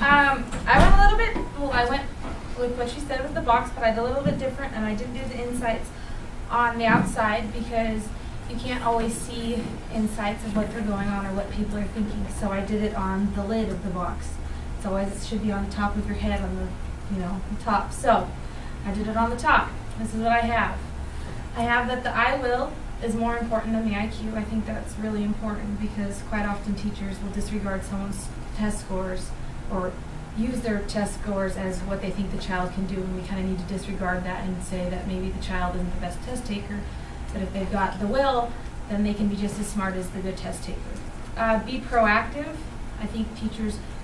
I went a little bit, well, I went with what she said with the box, but I did a little bit different, and I didn't do the insights on the outside because you can't always see insights of what they're going on or what people are thinking. So I did it on the lid of the box. It's always, it should be on the top of your head, on the, the top. So I did it on the top. This is what I have. I have that the I will is more important than the IQ. I think that's really important because quite often teachers will disregard someone's test scores or use their test scores as what they think the child can do, and we kind of need to disregard that and say that maybe the child isn't the best test taker, but if they've got the will, then they can be just as smart as the good test taker. Be proactive. I think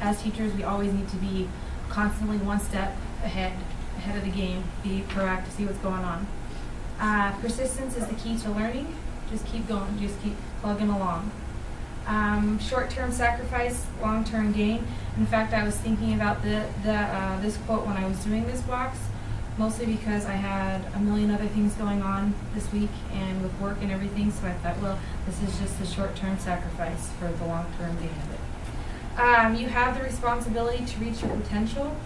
as teachers, we always need to be constantly one step ahead of the game. Be proactive, see what's going on. Persistence is the key to learning. Just keep going, just keep plugging along. Short-term sacrifice, long-term gain. In fact, I was thinking about this quote when I was doing this box, mostly because I had a million other things going on this week and with work and everything, so I thought, well, this is just the short-term sacrifice for the long-term gain of it. You have the responsibility to reach your potential.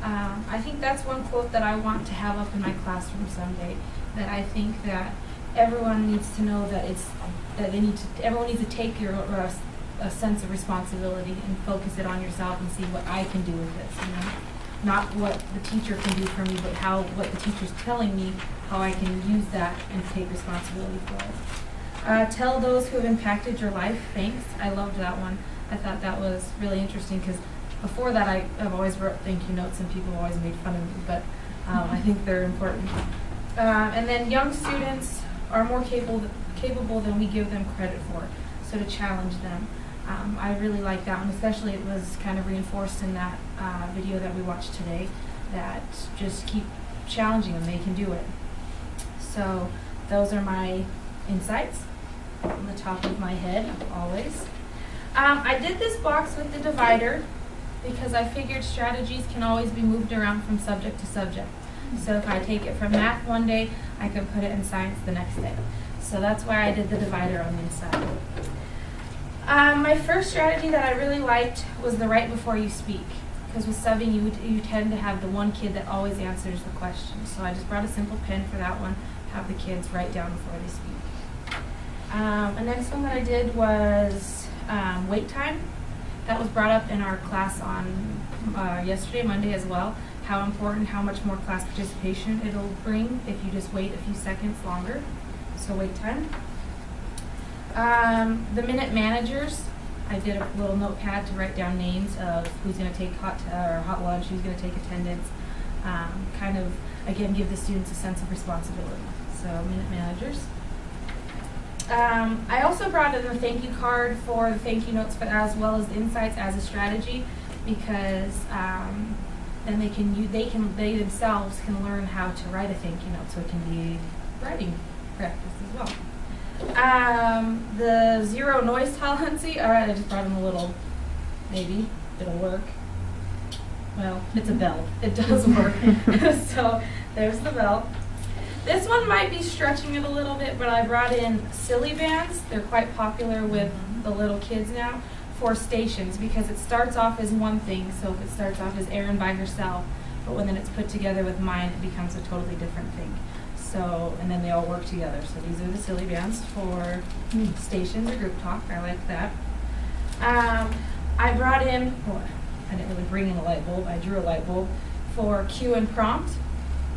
I think that's one quote that I want to have up in my classroom someday, that I think that everyone needs to know that everyone needs to take a sense of responsibility and focus it on yourself and see what I can do with this, not what the teacher can do for me, but what the teacher's telling me, how I can use that and take responsibility for it. Tell those who have impacted your life thanks. I loved that one. I thought that was really interesting because before that I've always wrote thank you notes and people always made fun of me, but I think they're important. And then young students are more capable than we give them credit for, so to challenge them. I really like that one, especially it was kind of reinforced in that video that we watched today, that just keep challenging them, they can do it. So those are my insights on the top of my head, always. I did this box with the divider because I figured strategies can always be moved around from subject to subject. So if I take it from math one day, I can put it in science the next day. So that's why I did the divider on the inside. My first strategy that I really liked was the write before you speak. Because with subbing, you tend to have the one kid that always answers the question. So I just brought a simple pen for that one, have the kids write down before they speak. The next one that I did was wait time. That was brought up in our class on yesterday, Monday as well. How important, how much more class participation it'll bring if you just wait a few seconds longer. So wait time. The minute managers, I did a little notepad to write down names of who's going to take hot lunch, who's going to take attendance, kind of, again, give the students a sense of responsibility. So minute managers. I also brought in a thank you card for the thank you notes, as well as the insights as a strategy, because then they themselves can learn how to write a thank you note, so it can be writing practice as well. The zero noise tolerancy. All right, I just brought in a little. Maybe it'll work. Well, it's a bell. It does work. So there's the bell. This one might be stretching it a little bit, but I brought in silly bands. They're quite popular with the little kids now for stations, because it starts off as one thing. So if it starts off as Erin by herself, but when then it's put together with mind, it becomes a totally different thing. So, and then they all work together. So these are the silly bands for stations or group talk. I like that. I brought in, well, I didn't really bring in a light bulb. I drew a light bulb for cue and prompt,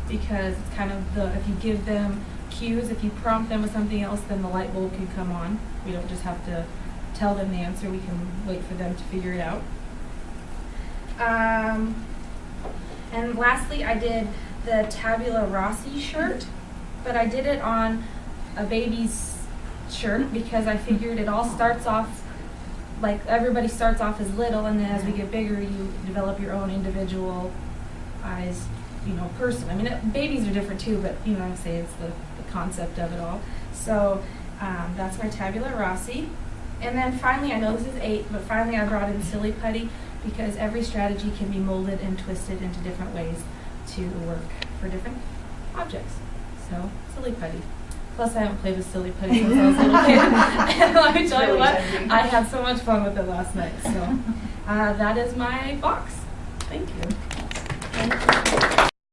because it's kind of if you give them cues, if you prompt them with something else, then the light bulb can come on. We don't just have to tell them the answer. We can wait for them to figure it out. And lastly, I did the Tabula Rasa shirt, but I did it on a baby's shirt because I figured it all starts off, like everybody starts off as little, and then as we get bigger, you develop your own individualized, person. I mean, babies are different too, but I'm saying it's the concept of it all. So that's my Tabula Rasa. And then finally, I know this is 8, but finally I brought in Silly Putty, because every strategy can be molded and twisted into different ways to work for different objects. So, Silly Putty. Plus, I haven't played with silly putty since I was a little kid. And let me tell you what, I had so much fun with it last night. So that is my box. Thank you.